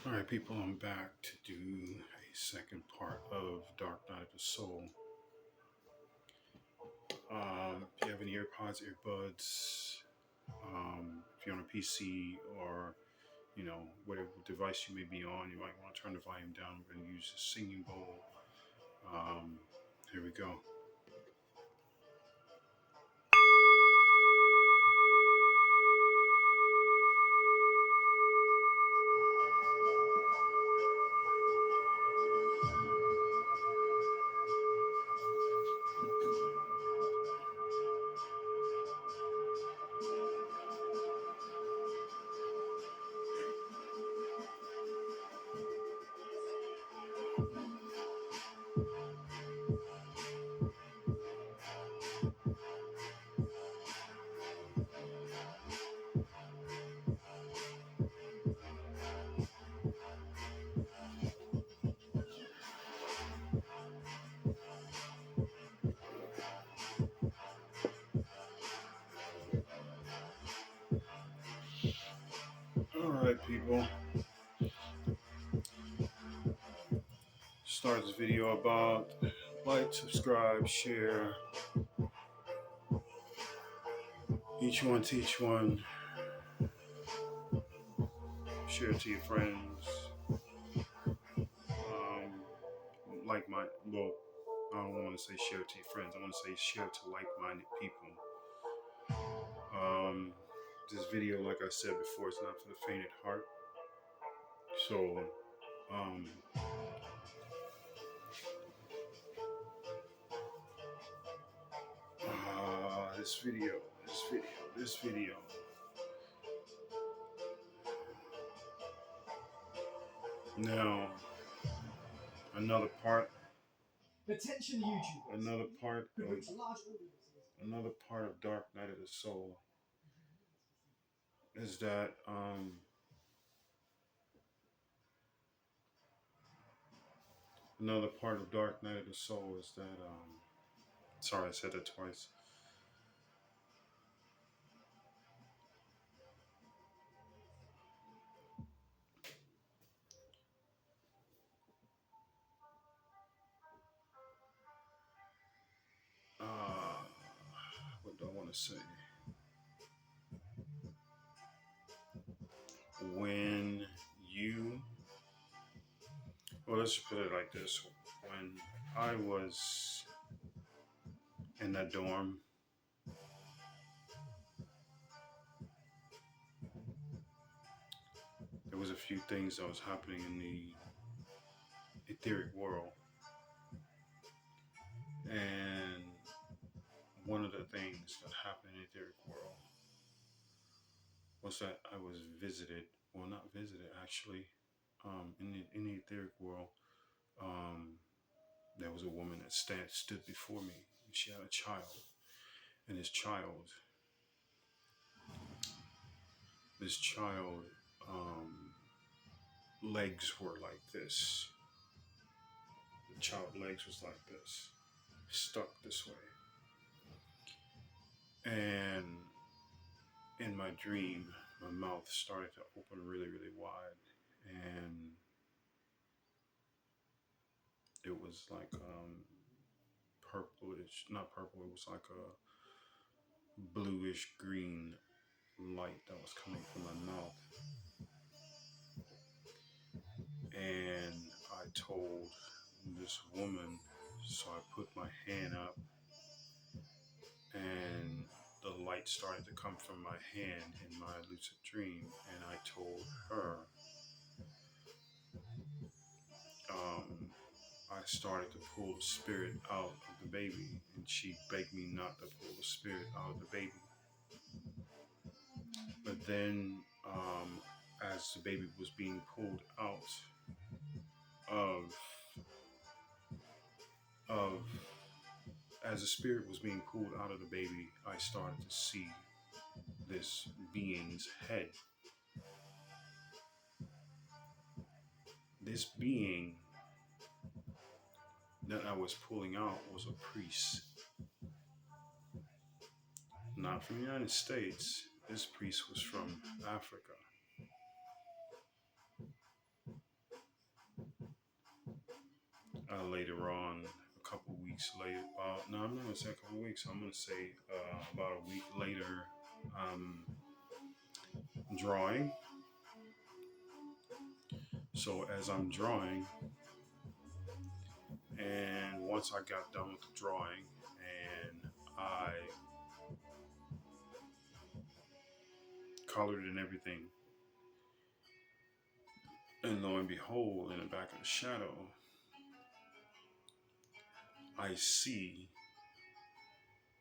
All right, people, I'm back to do a second part of Dark Night of the Soul. If you have any AirPods, earbuds, if you're on a PC or whatever device you may be on, you might want to turn the volume down. We're going to use the singing bowl. Um, Here we go. All right, people. Start this video about like, subscribe, share. Each one teach one. Share it to your friends. Like my well, I don't want to say share it to your friends. I want to say share it to like-minded people. Um, this video, like I said before, it's not for the faint at heart. So, um, this video, this video. Now, another part. Attention, YouTube. Another part of Dark Night of the Soul is that another part of Dark Night of the Soul is that sorry, I said that twice. What do I want to say? When you, well, let's put it like this. When I was in that dorm, there was a few things that was happening in the etheric world. And one of the things that happened in the etheric world was that I was visited, well, not visited actually, in the etheric world. There was a woman that stood before me. And she had a child, and this child, legs were like this. The child legs was like this, stuck this way. And in my dream, my mouth started to open really, really wide, and it was like purplish, not purple. It was like a bluish green light that was coming from my mouth. And I told this woman, so I put my hand up, and the light started to come from my hand in my lucid dream, and I told her, I started to pull the spirit out of the baby, and she begged me not to pull the spirit out of the baby. But then, as the baby was being pulled out of as the spirit was being pulled out of the baby, I started to see this being's head. This being that I was pulling out was a priest, not from the United States. This priest was from Africa. later on, a couple weeks later, no, I'm not gonna say a couple weeks. I'm gonna say about a week later, um, drawing. So as I'm drawing, and once I got done with the drawing, and I colored and everything, and lo and behold, in the back of the shadow, I see.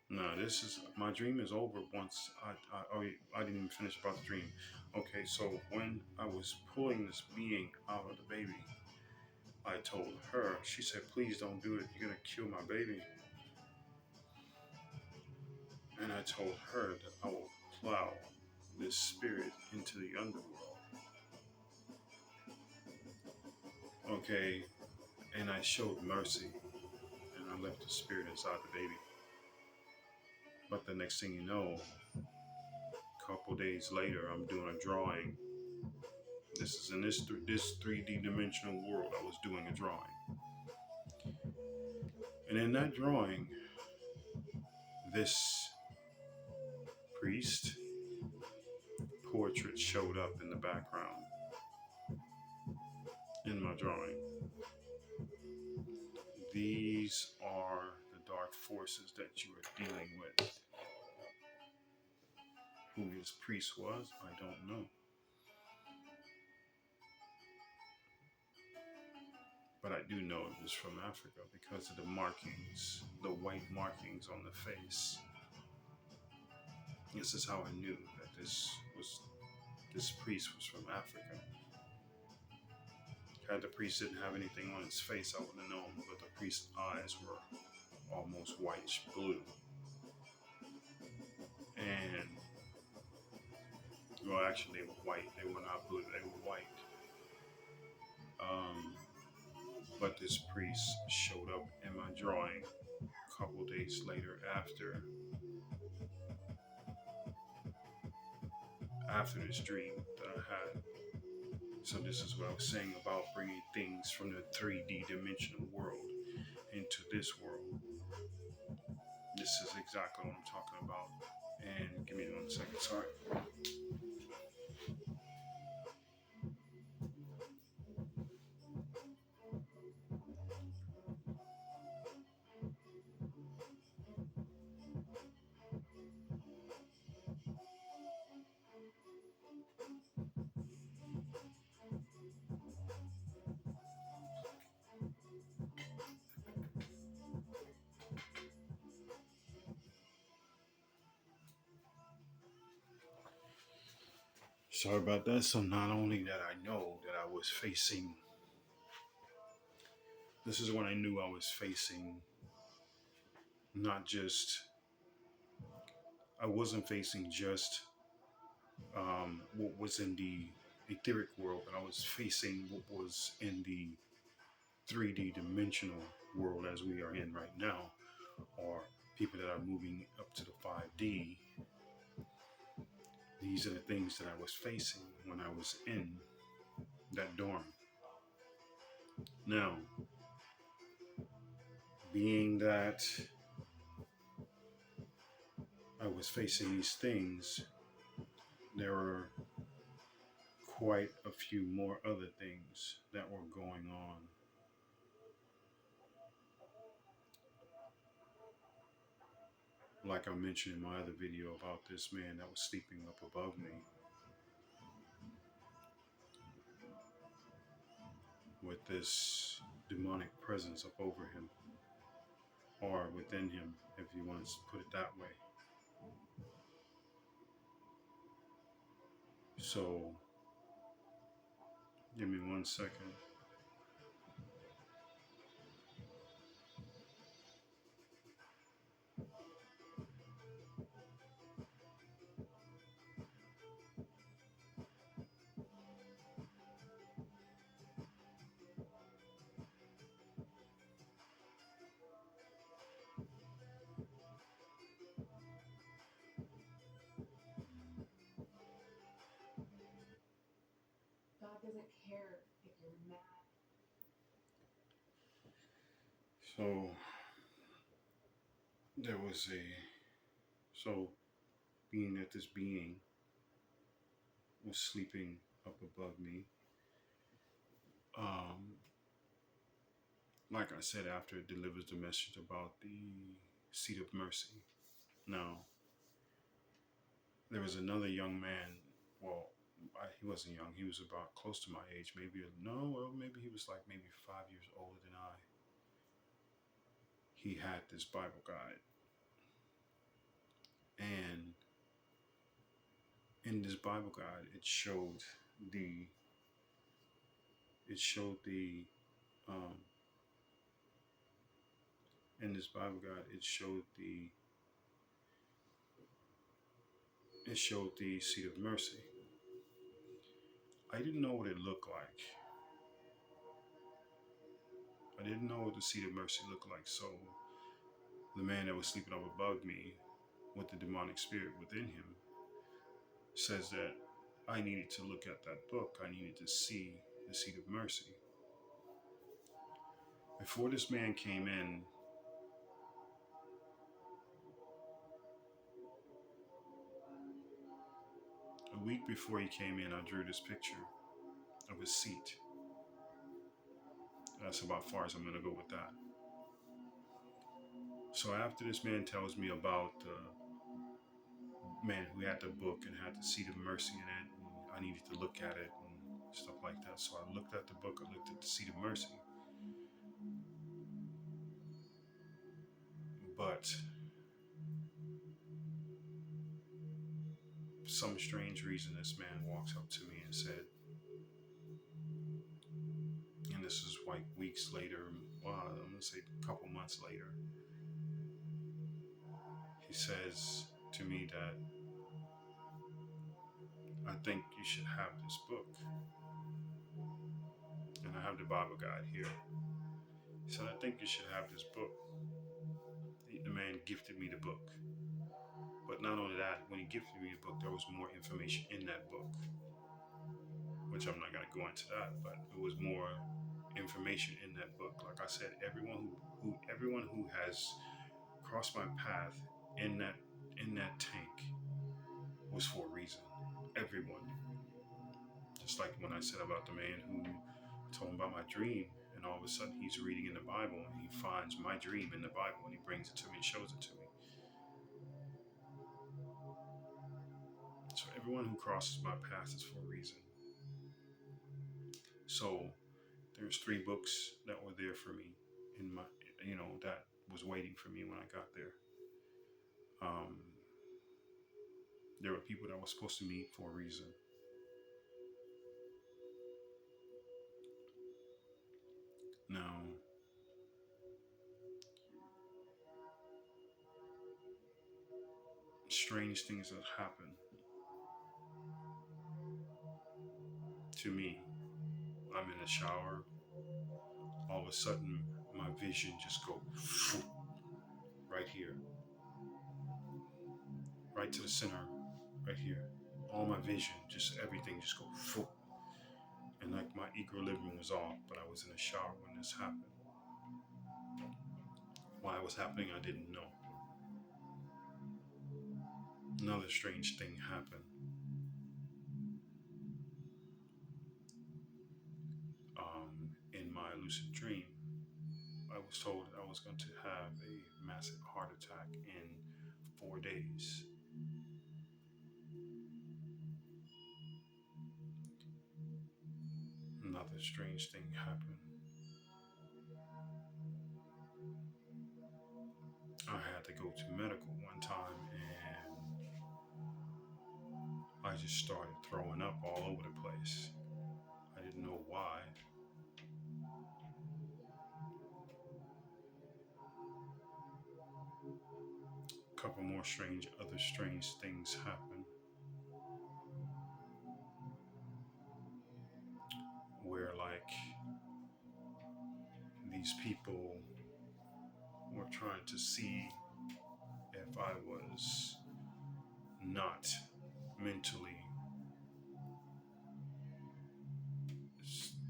No, this is my dream is over. Once I didn't even finish about the dream. Okay, so when I was pulling this being out of the baby, I told her. She said, "Please don't do it. You're gonna kill my baby." And I told her that I will plow this spirit into the underworld. Okay, and I showed mercy, and I left the spirit inside the baby. But the next thing you know, a couple days later, I'm doing a drawing. This is in this 3D dimensional world. I was doing a drawing, and in that drawing, this priest portrait showed up in the background in my drawing. These are the dark forces that you are dealing with. Who this priest was, I don't know. But I do know it was from Africa because of the markings, the white markings on the face. This is how I knew that this priest was from Africa. Had the priest didn't have anything on his face, I wouldn't have known, but the priest's eyes were almost whitish blue. And, well, actually, they were white. They were not blue, they were white. But this priest showed up in my drawing a couple days later after this dream that I had. So this is what I was saying about bringing things from the 3D dimensional world into this world. This is exactly what I'm talking about. And give me 1 second, sorry. Sorry about that. So not only that I know that I was facing, this is when I knew I was facing not just, I wasn't facing just what was in the etheric world, but I was facing what was in the 3D dimensional world as we are in right now, or people that are moving up to the 5D. These are the things that I was facing when I was in that dorm. Now, being that I was facing these things, there were quite a few more other things that were going on. Like I mentioned in my other video about this man that was sleeping up above me with this demonic presence up over him, or within him, if you want to put it that way. So, give me 1 second. God doesn't care if you're mad. So there was a so being that this being was sleeping up above me, um, like I said, after it delivers the message about the seat of mercy. Now there was another young man. Well, he wasn't young. He was about close to my age. Maybe no. Well, maybe he was like maybe 5 years older than I. He had this Bible guide, and in this Bible guide, the it showed the um, in this Bible guide it showed the seat of mercy. I didn't know what it looked like. I didn't know what the seat of mercy looked like. So the man that was sleeping up above me with the demonic spirit within him says that I needed to look at that book. I needed to see the seat of mercy. Before this man came in, a week before he came in, I drew this picture of his seat. That's about far as I'm going to go with that. So after this man tells me about the man who had the book and had the seat of mercy in it, and I needed to look at it and stuff like that. So I looked at the book, I looked at the seat of mercy. But for some strange reason, this man walks up to me and said, and this is like weeks later, well, I'm going to say a couple months later, he says to me that I think you should have this book. And I have the Bible guide here. He said, I think you should have this book. The man gifted me the book. But not only that, when he gifted me the book, there was more information in that book, which I'm not going to go into that, but it was more information in that book. Like I said, everyone who has crossed my path in that tank was for a reason. Everyone. Just like when I said about the man who told him about my dream, and all of a sudden he's reading in the Bible and he finds my dream in the Bible and he brings it to me and shows it to me. So everyone who crosses my path is for a reason. So there's 3 books that were there for me in my, that was waiting for me when I got there. There were people that were supposed to meet for a reason. Now, strange things have happened to me. I'm in the shower. All of a sudden, my vision just go right here, right to the center, right here. All my vision, just everything just go foop. And like my equilibrium was off, but I was in the shower when this happened. Why it was happening, I didn't know. Another strange thing happened. In my lucid dream, I was told I was going to have a massive heart attack in 4 days. Another strange thing happened. I had to go to medical one time and I just started throwing up all over the place. I didn't know why. A couple more other strange things happened where like these people were trying to see if I was not mentally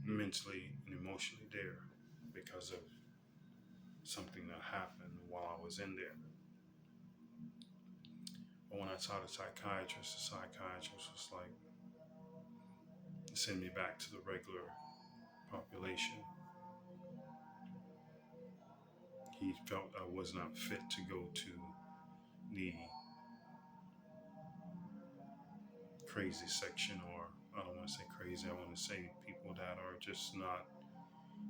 and emotionally there because of something that happened while I was in there. But when I saw the psychiatrist was like, send me back to the regular population. He felt I was not fit to go to the crazy section, or I don't want to say crazy, I want to say people that are just not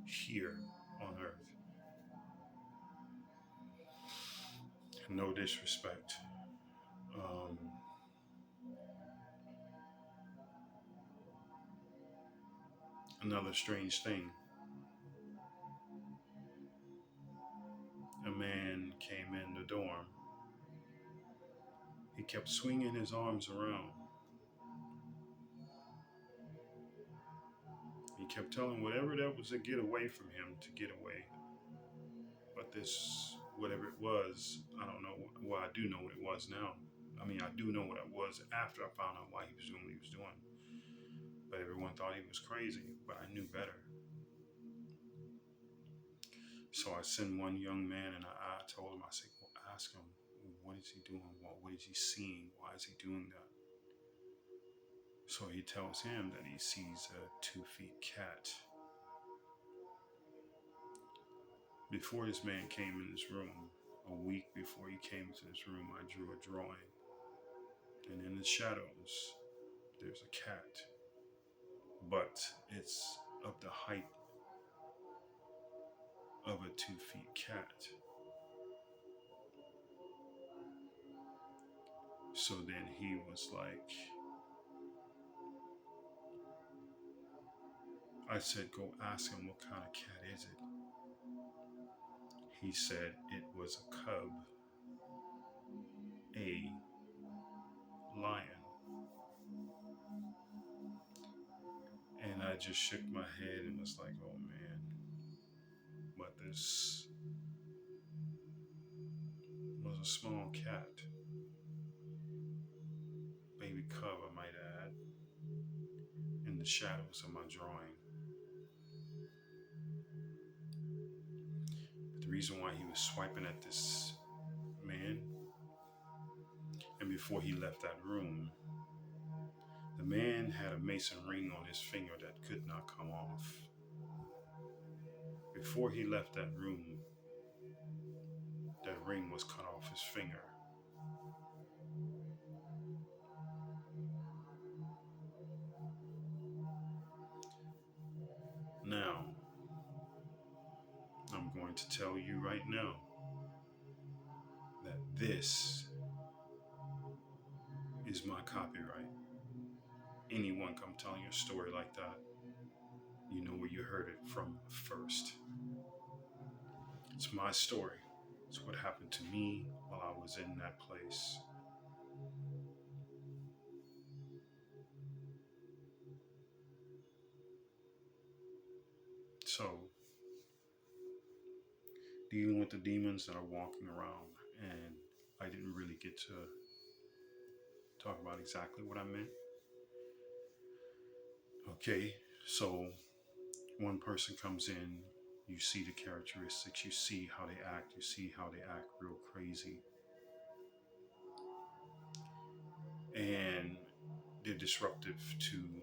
here on earth. No disrespect. Um, Another strange thing, a man came in the dorm. He kept swinging his arms around. He kept telling whatever that was to get away from him to get away. But this, whatever it was, I don't know. Well, I do know what it was now. I mean, I do know what it was after I found out why he was doing what he was doing. But everyone thought he was crazy, but I knew better. So I sent one young man and I told him, I said, well, ask him, what is he doing? What is he seeing? Why is he doing that? So he tells him that he sees a 2 feet cat. Before this man came in this room, a week before he came into this room, I drew a drawing. And in the shadows, there's a cat. But it's of the height of a 2 feet cat. So then he was like, I said, go ask him what kind of cat is it. He said it was a cub, a lion. And I just shook my head and was like, oh man. But this was a small cat. Baby cub, I might add, in the shadows of my drawing. But the reason why he was swiping at this man, and before he left that room, the man had a mason ring on his finger that could not come off. Before he left that room, that ring was cut off his finger. Now, I'm going to tell you right now that this is my copyright. Anyone come telling you a story like that, you know where you heard it from first. It's my story. It's what happened to me while I was in that place. So, dealing with the demons that are walking around, and I didn't really get to talk about exactly what I meant. Okay, so one person comes in, you see the characteristics, you see how they act, you see how they act real crazy. And they're disruptive to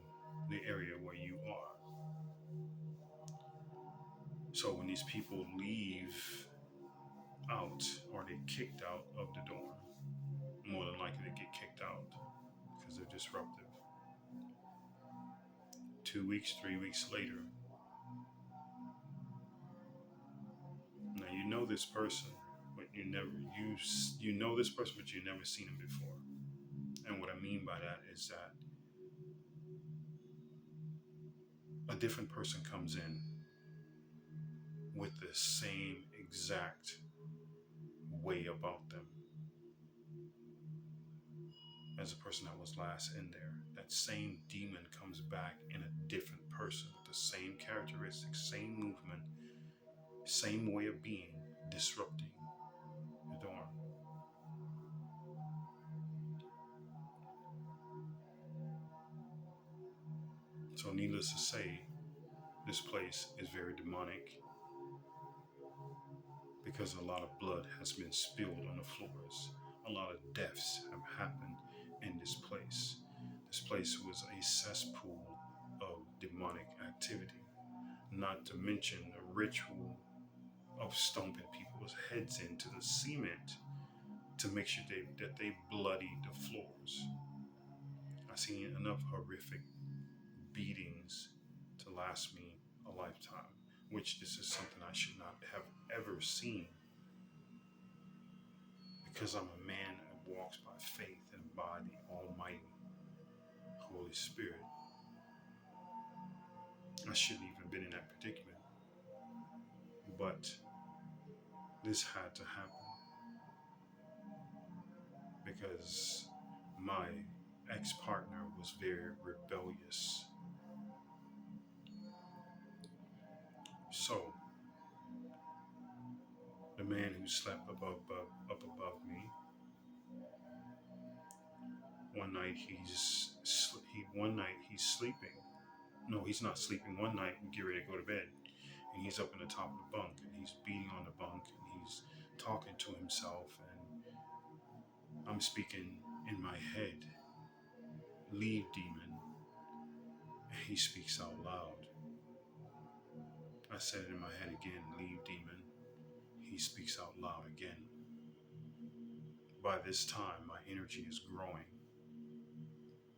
the area where you are. So when these people leave out or they kicked out of the dorm, more than likely they get kicked out because they're disruptive. 2 weeks, 3 weeks later, now you know this person, but you know this person, but you've never seen him before. And what I mean by that is that a different person comes in with the same exact way about them as the person that was last in there. That same demon comes back in a different person with the same characteristics, same movement, same way of being, disrupting the dorm. So needless to say, this place is very demonic because a lot of blood has been spilled on the floors. A lot of deaths have happened in this place. This place was a cesspool of demonic activity, not to mention the ritual of stomping people's heads into the cement to make sure that they bloody the floors. I've seen enough horrific beatings to last me a lifetime, which this is something I should not have ever seen because I'm a man that walks by faith and by the Almighty Holy Spirit. I shouldn't even been in that predicament, but this had to happen because my ex-partner was very rebellious. So the man who slept up above me, one night he's sleeping. No, he's not sleeping. One night we get ready to go to bed, and he's up in the top of the bunk, and he's beating on the bunk, and he's talking to himself, and I'm speaking in my head, "Leave, demon." And he speaks out loud. I said it in my head again, "Leave, demon." He speaks out loud again. By this time, my energy is growing,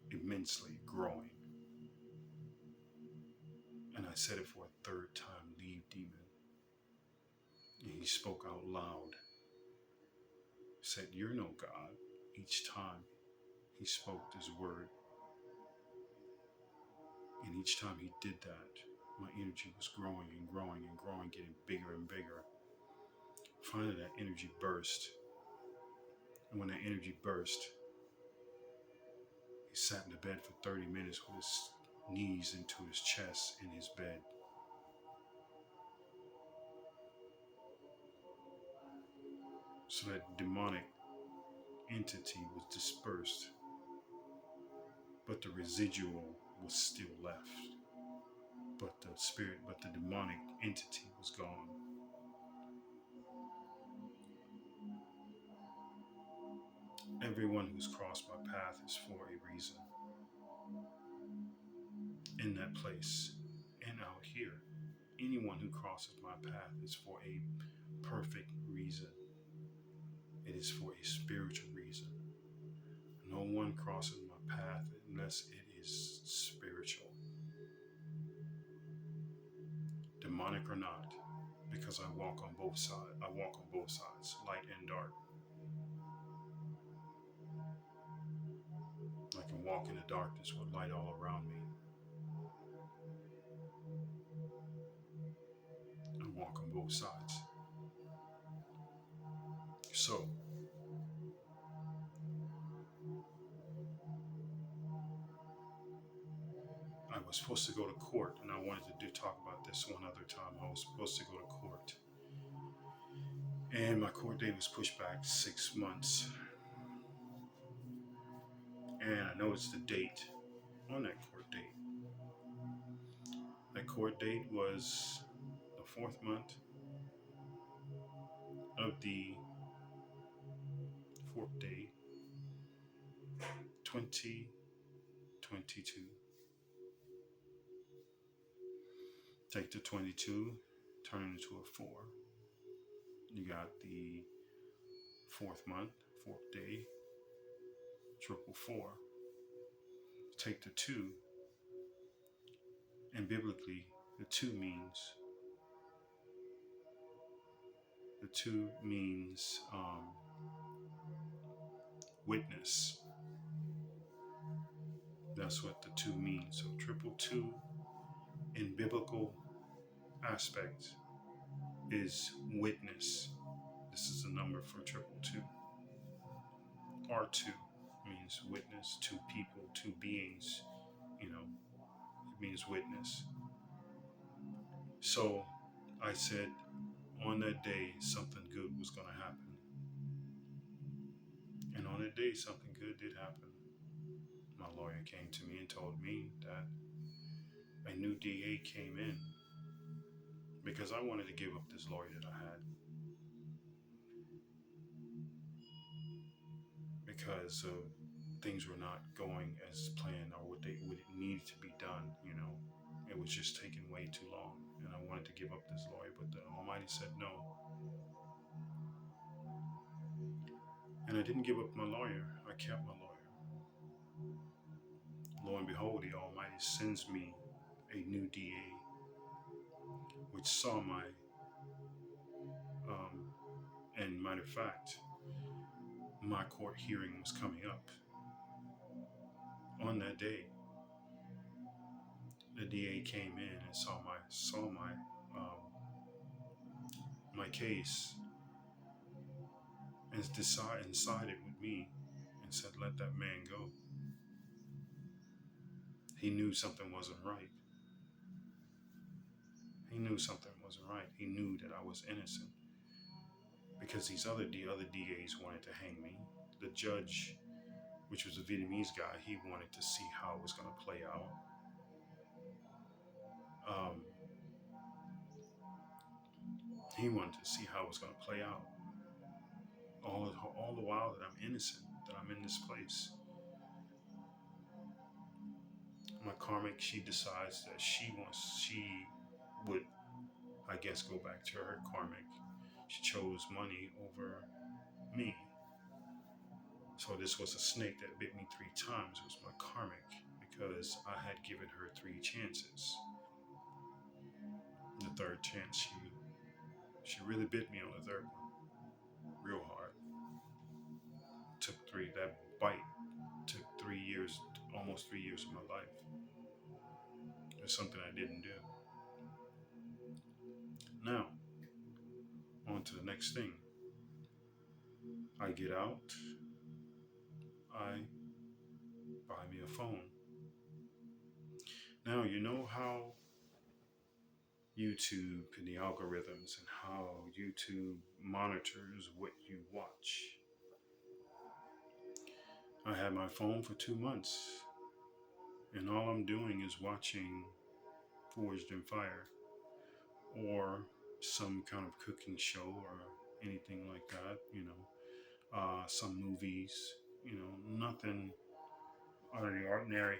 immensely growing. And I said it for a third time, "Leave, demon." And he spoke out loud, said, "You're no God." Each time he spoke this word, and each time he did that, my energy was growing and growing and growing, getting bigger and bigger. Finally, that energy burst. And when that energy burst, he sat in the bed for 30 minutes with his knees into his chest in his bed. So that demonic entity was dispersed, but the residual was still left. But the demonic entity was gone. Everyone who's crossed my path is for a reason. In that place and out here, anyone who crosses my path is for a perfect reason. It is for a spiritual reason. No one crosses my path unless it is spiritual. Demonic or not, because I walk on both sides. I walk on both sides, light and dark. I can walk in the darkness with light all around me. I walk on both sides. So, I was supposed to go to court, and I wanted to talk about this one other time. I was supposed to go to court, and my court date was pushed back 6 months. And I noticed the date on that court date. That court date was the 4th month of the 4th day, 2022. Take the 22, turn it into a 4. You got the 4th month, 4th day, 444. Take the 2, and biblically, the 2 means witness. That's what the 2 means. So 222 in biblical aspect is witness. This is the number for 222. R2 means witness, 2 people, 2 beings, it means witness. So I said on that day something good was going to happen. And on that day something good did happen. My lawyer came to me and told me that a new DA came in because I wanted to give up this lawyer that I had. because things were not going as planned or what it needed to be done. It was just taking way too long, and I wanted to give up this lawyer, but the Almighty said no, and I didn't give up my lawyer. I kept my lawyer. Lo and behold, the Almighty sends me a new DA, which saw um, and matter of fact, my court hearing was coming up on that day. The DA came in and saw my case and sided with me and said, "Let that man go." He knew something wasn't right. He knew something wasn't right. He knew that I was innocent because these other DAs wanted to hang me. The judge, which was a Vietnamese guy, he wanted to see how it was going to play out. Um, he wanted to see how it was going to play out. All the while that I'm innocent, that I'm in this place. My karmic, she decides that she would, I guess, go back to her karmic. She chose money over me. So this was a snake that bit me 3 times. It was my karmic because I had given her 3 chances. The third chance, she really bit me on the third one, real hard. That bite took 3 years, almost 3 years of my life. It's something I didn't do. Now, on to the next thing. I get out, I buy me a phone. Now, you know how YouTube and the algorithms and how YouTube monitors what you watch. I had my phone for 2 months, and all I'm doing is watching Forged in Fire or some kind of cooking show or anything like that, some movies, nothing out of the ordinary.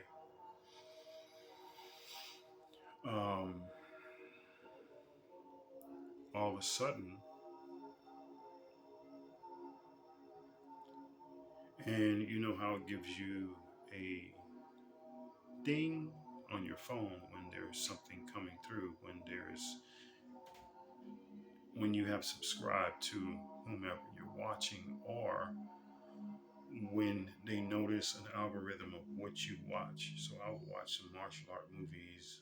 Um, all of a sudden, and you know how it gives you a ding on your phone when there's something coming through, when you have subscribed to whomever you're watching, or when they notice an algorithm of what you watch. So I would watch some martial art movies,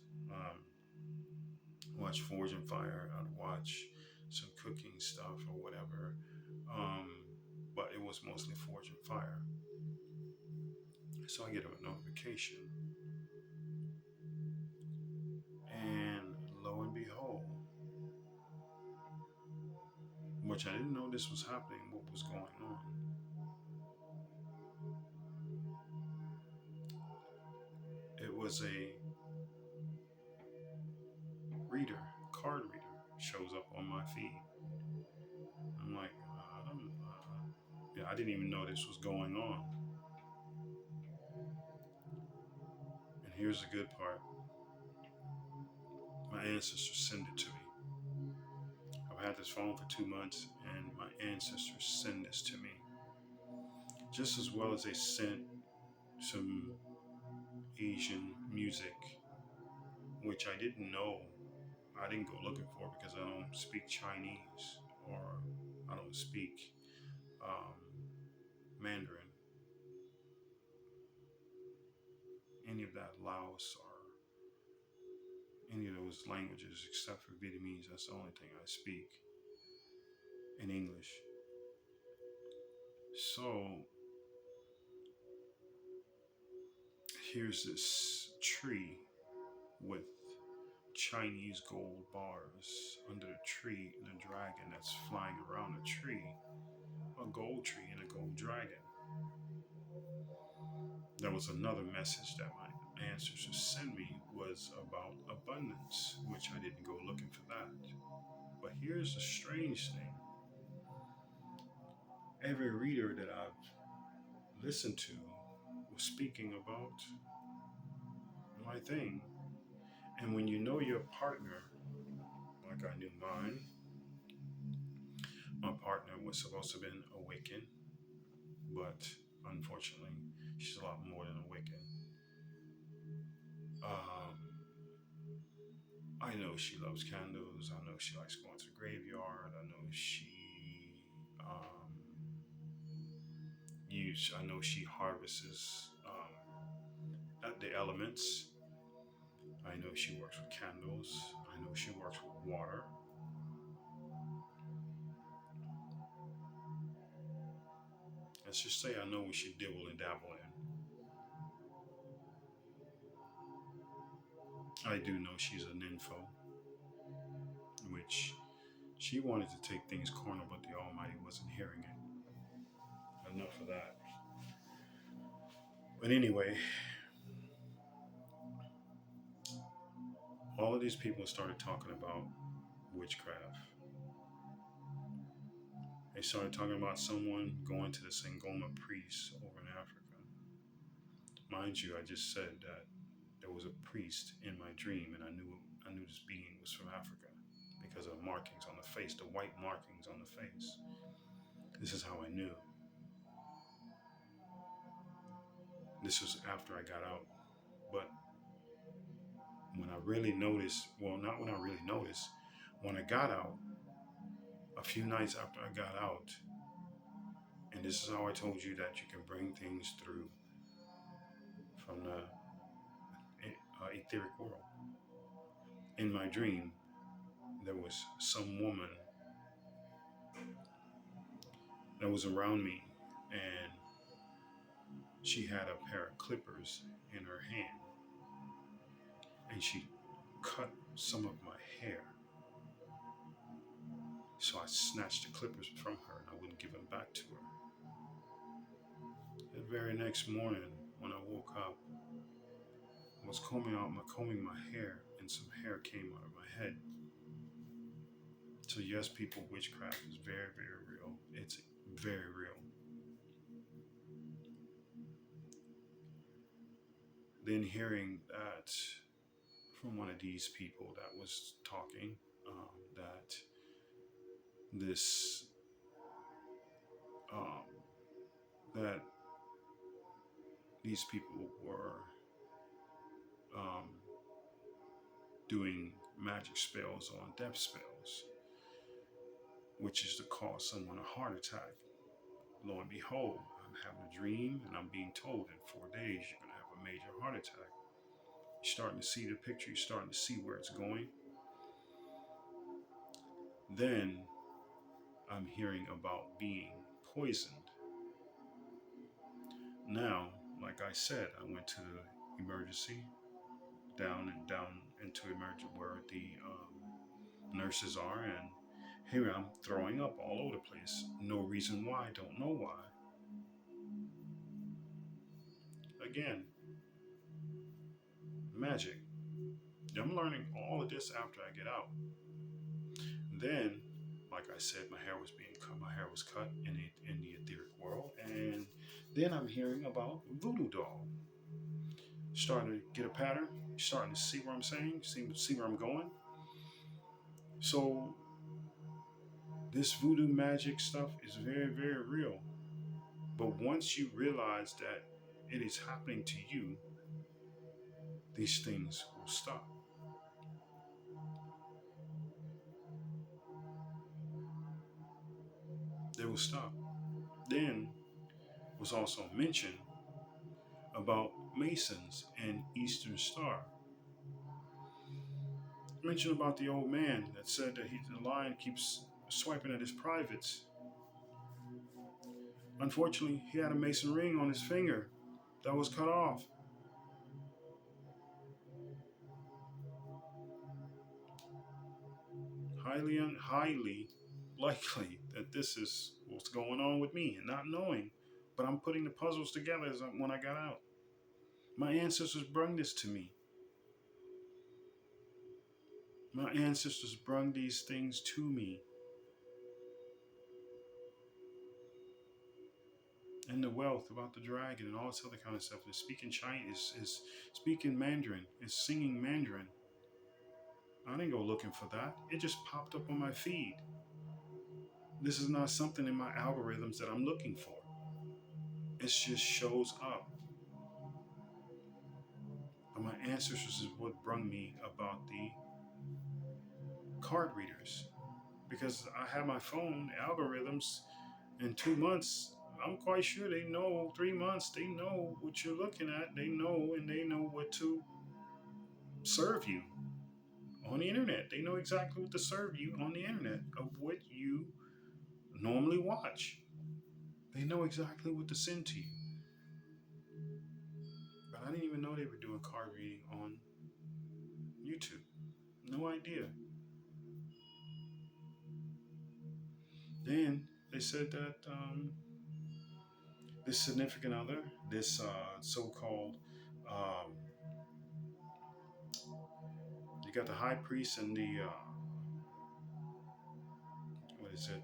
watch Forge and Fire, I'd watch some cooking stuff or whatever. But it was mostly Forge and Fire. So I get a notification, and lo and behold, which I didn't know this was happening, what was going on. It was a card reader, shows up on my feed. I'm like, I didn't even know this was going on. And here's the good part. My ancestors send it to me. I've had this phone for 2 months, and my ancestors send this to me. Just as well as they sent some Asian music, which I didn't know. I didn't go looking for because I don't speak Chinese, or I don't speak Mandarin, any of that, Laos, or any of those languages except for Vietnamese. That's the only thing I speak in English. So here's this tree with Chinese gold bars under the tree, and a dragon that's flying around the tree. A gold tree and a gold dragon. There was another message that my ancestors sent me, was about abundance, which I didn't go looking for that. But here's the strange thing. Every reader that I've listened to was speaking about my thing. And when you know your partner, like I knew mine, my partner was supposed to have been a Wiccan, but unfortunately, she's a lot more than a Wiccan. Um, I know she loves candles. I know she likes going to the graveyard. I know I know she harvests the elements. I know she works with candles. I know she works with water. Let's just say I know what she dibble and dabble in. I do know she's a nympho, which she wanted to take things carnal, but the Almighty wasn't hearing it. Enough of that. But anyway, all of these people started talking about witchcraft. They started talking about someone going to the Sangoma priest over in Africa. Mind you, I just said that there was a priest in my dream, and I knew this being was from Africa because of the markings on the face, the white markings on the face. This is how I knew. This was after I got out. But when I really noticed, well, not when I really noticed, when I got out, a few nights after I got out, and this is how I told you that you can bring things through from the etheric world. In my dream, there was some woman that was around me, and she had a pair of clippers in her hand, and she cut some of my hair. So I snatched the clippers from her and I wouldn't give them back to her. The very next morning, when I woke up, I was combing my hair, and some hair came out of my head. So yes, people, witchcraft is very, very real. It's very real. Then hearing that from one of these people that was talking, that this um, that these people were um, doing magic spells on death spells, which is to cause someone a heart attack. Lo and behold, I'm having a dream and I'm being told in 4 days you're going to have a major heart attack. You're starting to see the picture, you're starting to see where it's going. Then I'm hearing about being poisoned. Now, like I said, I went to the emergency, down into emergency where the nurses are, and here I'm throwing up all over the place. No reason why, don't know why. Again, magic. I'm learning all of this after I get out. Then, like I said, my hair was being cut. My hair was cut in the etheric world, and then I'm hearing about voodoo doll. Starting to get a pattern. Starting to see what I'm saying. See where I'm going. So this voodoo magic stuff is very, very real. But once you realize that it is happening to you, these things will stop. They will stop. Then was also mentioned about Masons and Eastern Star. Mentioned about the old man that said that the lion keeps swiping at his privates. Unfortunately, he had a Mason ring on his finger that was cut off. Highly likely that this is what's going on with me and not knowing. But I'm putting the puzzles together when I got out. My ancestors brung this to me. My ancestors brung these things to me. and the wealth about the dragon and all this other kind of stuff. Is speaking Chinese, is speaking Mandarin, is singing Mandarin. I didn't go looking for that. It just popped up on my feed. This is not something in my algorithms that I'm looking for. It just shows up. But my ancestors is what brought me about the card readers. Because I have my phone algorithms in 2 months. I'm quite sure they know 3 months, they know what you're looking at, they know, and they know what to serve you on the internet. They know exactly what to serve you on the internet of what you normally watch. They know exactly what to send to you. But I didn't even know they were doing card reading on YouTube. No idea. Then they said that this significant other, this so-called, um, you got the high priest and the what is it,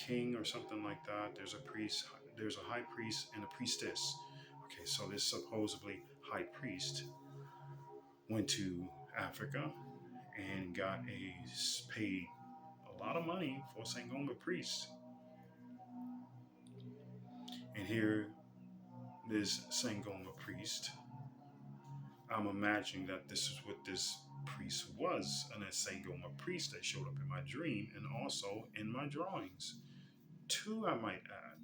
king or something like that. There's a priest, there's a high priest and a priestess. Okay, so this supposedly high priest went to Africa and got paid a lot of money for Sangoma priest. And here, this Sangoma priest, I'm imagining that this is what this priest was, and a Sangoma priest that showed up in my dream and also in my drawings. Two, I might add,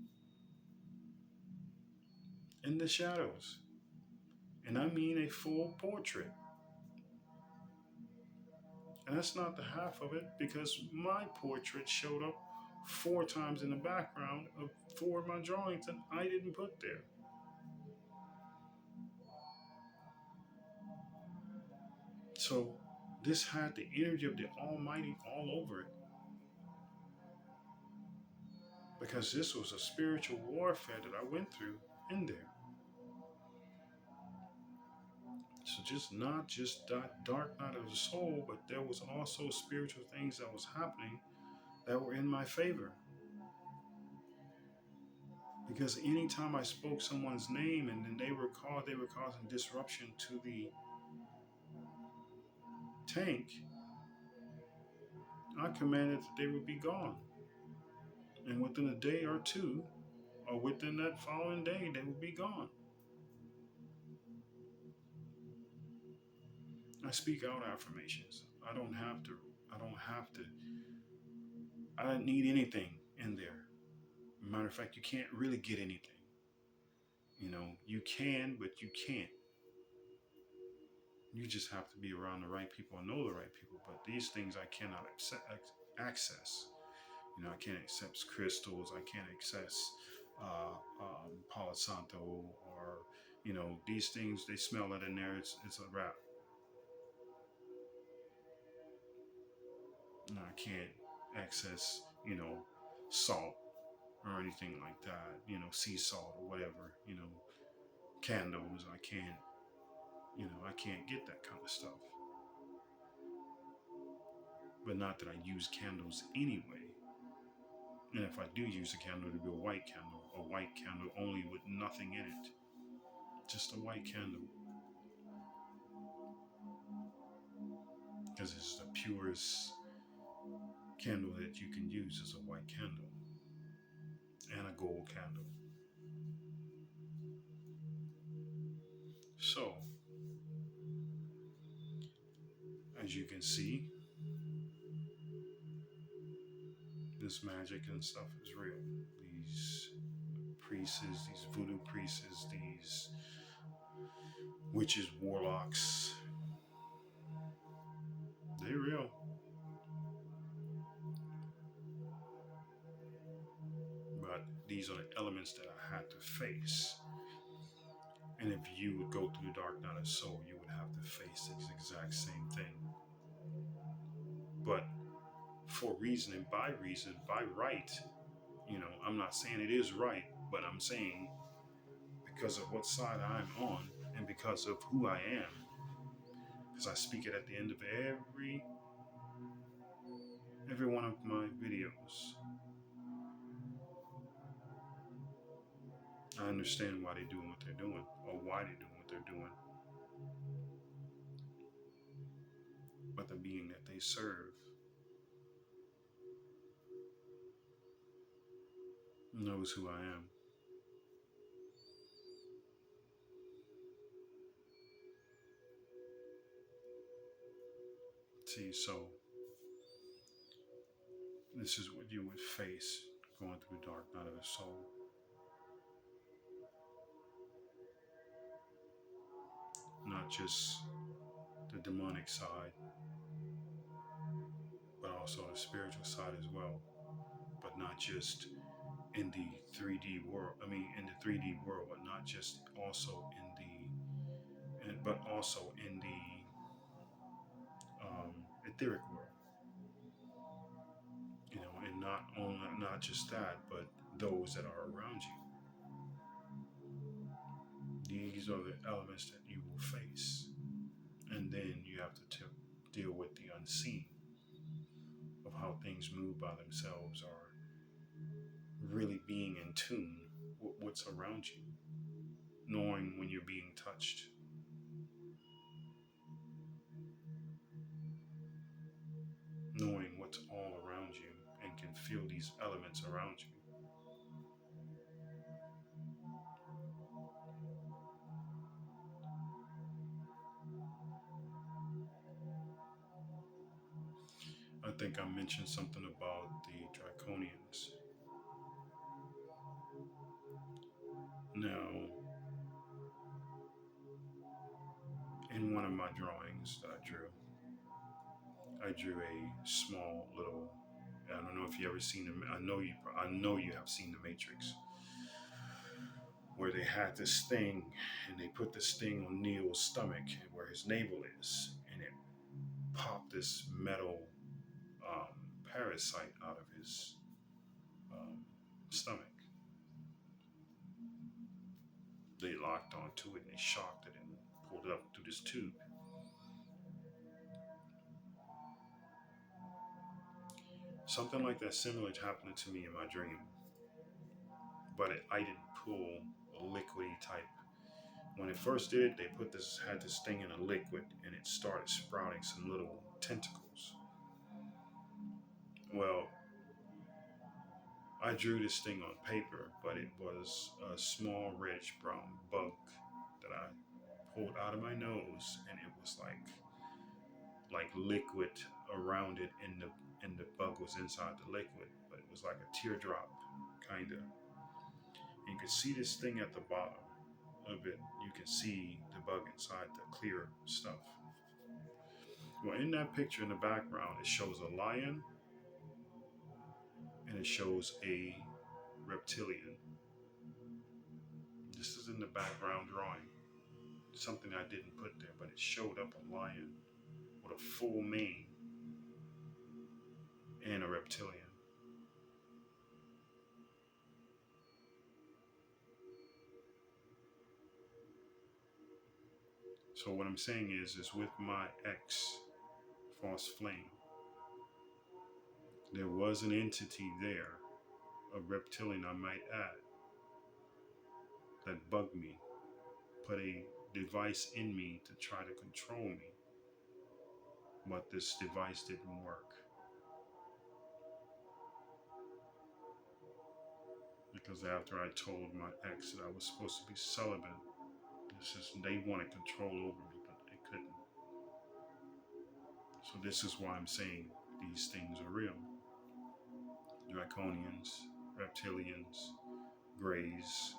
in the shadows. And I mean a full portrait. And that's not the half of it, because my portrait showed up 4 times in the background of 4 of my drawings that I didn't put there. So this had the energy of the Almighty all over it. Because this was a spiritual warfare that I went through in there. So not just that dark night of the soul, but there was also spiritual things that was happening that were in my favor. Because anytime I spoke someone's name and then they were causing disruption to the tank, I commanded that they would be gone. And within a day or two, or within that following day, they would be gone. I speak out affirmations. I don't have to. I don't need anything in there. Matter of fact, you can't really get anything. You can, but you can't. You just have to be around the right people and know the right people. But these things I cannot access. I can't access crystals. I can't access Palo Santo, or these things. They smell it in there. It's a wrap. I can't access salt or anything like that. Sea salt or whatever. Candles. I can't. I can't get that kind of stuff. But not that I use candles anyway. And if I do use a candle, it'll be a white candle only with nothing in it. Just a white candle. Because it's the purest candle that you can use is a white candle. And a gold candle. So, as you can see, this magic and stuff is real. These priests, these voodoo priests, these witches, warlocks, they're real. But these are the elements that I had to face. And if you would go through the dark night of soul, you would have to face the exact same thing. But for reason and by right, I'm not saying it is right, but I'm saying because of what side I'm on and because of who I am, because I speak it at the end of every one of my videos. I understand why they're doing what they're doing, or why they're doing what they're doing. But the being that they serve knows who I am. See, so this is what you would face going through the dark night of the soul. Not just the demonic side, but also the spiritual side as well. But not just in the 3D world. I mean, in the 3D world, but not just also in but also in the etheric world. And not just that, but those that are around you. These are the elements that you will face, and then you have to deal with the unseen of how things move by themselves, or really being in tune with what's around you, knowing when you're being touched, knowing what's all around you, and can feel these elements around you. I think I mentioned something about the draconians. Now, in one of my drawings that I drew a small little. I don't know if you ever seen them. I know you have seen the Matrix, where they had this thing, and they put this thing on Neo's stomach, where his navel is, and it popped this metal um, parasite out of his stomach. They locked onto it and they shocked it and pulled it up through this tube. Something like that similar happened to me in my dream, but I didn't pull a liquidy type. When it first did, they had this thing in a liquid, and it started sprouting some little tentacles. Well, I drew this thing on paper, but it was a small reddish brown bug that I pulled out of my nose, and it was like liquid around it, and the bug was inside the liquid, but it was like a teardrop, kinda. And you could see this thing at the bottom of it. You can see the bug inside the clear stuff. Well, in that picture in the background, it shows a lion and it shows a reptilian. This is in the background drawing. Something I didn't put there, but it showed up a lion with a full mane and a reptilian. So what I'm saying is with my ex, False Flame, there was an entity there, a reptilian I might add, that bugged me, put a device in me to try to control me, but this device didn't work. Because after I told my ex that I was supposed to be celibate, they wanted control over me, but they couldn't. So this is why I'm saying these things are real. Draconians, reptilians, greys,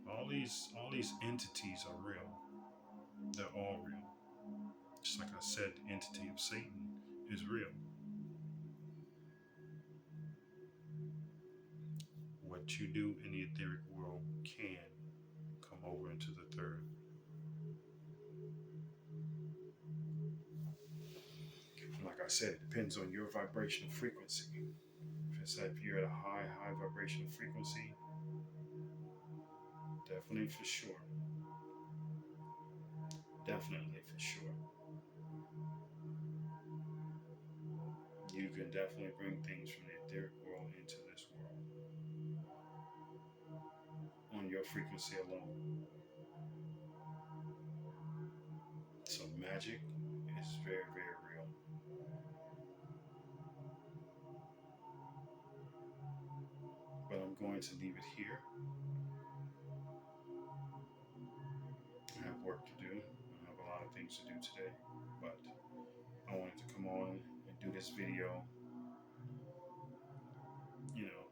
all these entities are real. They're all real. Just like I said, the entity of Satan is real. What you do in the etheric world can come over into the third. Like I said, it depends on your vibrational frequency. If you're at a high vibrational frequency, definitely for sure. Definitely for sure. You can definitely bring things from the etheric world into this world on your frequency alone. So magic is very, very real. But I'm going to leave it here. I have work to do. I have a lot of things to do today. But I wanted to come on and do this video. You know,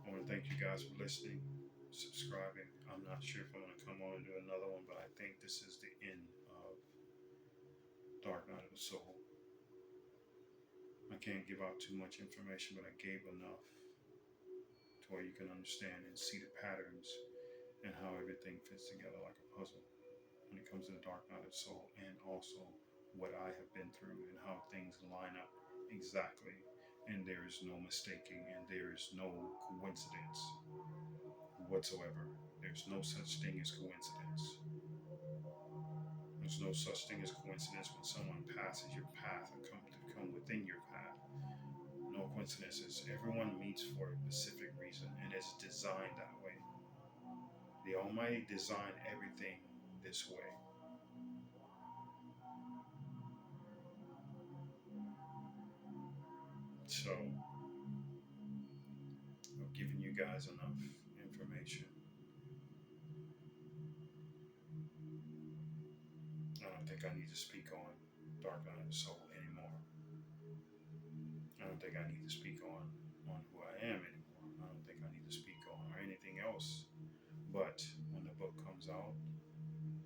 I want to thank you guys for listening, subscribing. I'm not sure if I'm going to come on and do another one, but I think this is the end of Dark Night of the Soul. I can't give out too much information, but I gave enough to where you can understand and see the patterns and how everything fits together like a puzzle when it comes to the Dark Night of the Soul, and also what I have been through and how things line up exactly. And there is no mistaking, and there is no coincidence whatsoever. There's no such thing as coincidence. There's no such thing as coincidence when someone passes your path and come within your path. No coincidences. Everyone meets for a specific reason, and it's designed that way. The Almighty designed everything this way. So, I've given you guys enough information. I don't think I need to speak on Dark Night of the Soul anymore. I don't think I need to speak on who I am anymore. I don't think I need to speak on or anything else. But when the book comes out,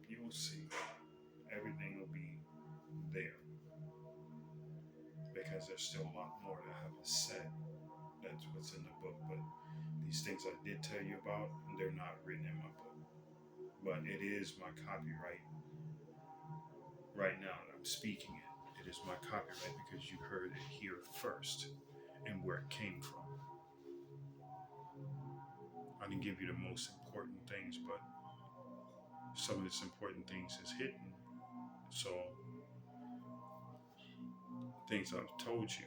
you will see. Everything will be there. Because there's still a lot more that I haven't said. That's what's in the book. But these things I did tell you about, they're not written in my book. But it is my copyright right now that I'm speaking it. It is my copyright because you heard it here first and where it came from. I didn't give you the most important things, but some of this important things is hidden. So things I've told you,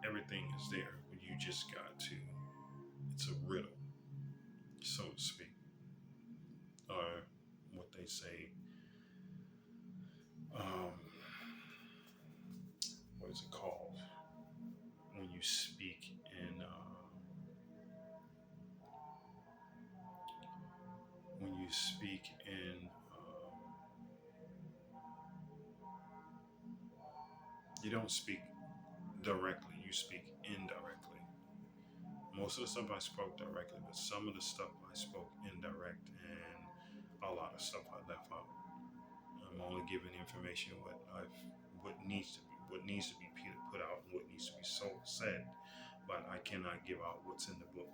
everything is there. But you just got to. It's a riddle, so to speak, or what they say. Um, what is it called when you speak in? When you speak in, you don't speak directly. You speak indirectly. Most of the stuff I spoke directly, but some of the stuff I spoke indirect, and a lot of stuff I left out. I'm only giving information what needs to be put out and what needs to be said, but I cannot give out what's in the book.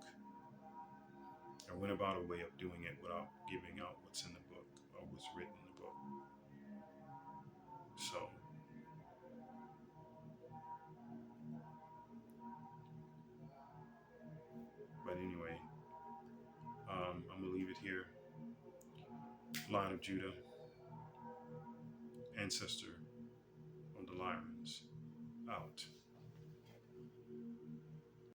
I went about a way of doing it without giving out what's in the book or what's written in the book. So, but anyway, I'm gonna leave it here. Line of Judah, ancestor of the Lyrans, out.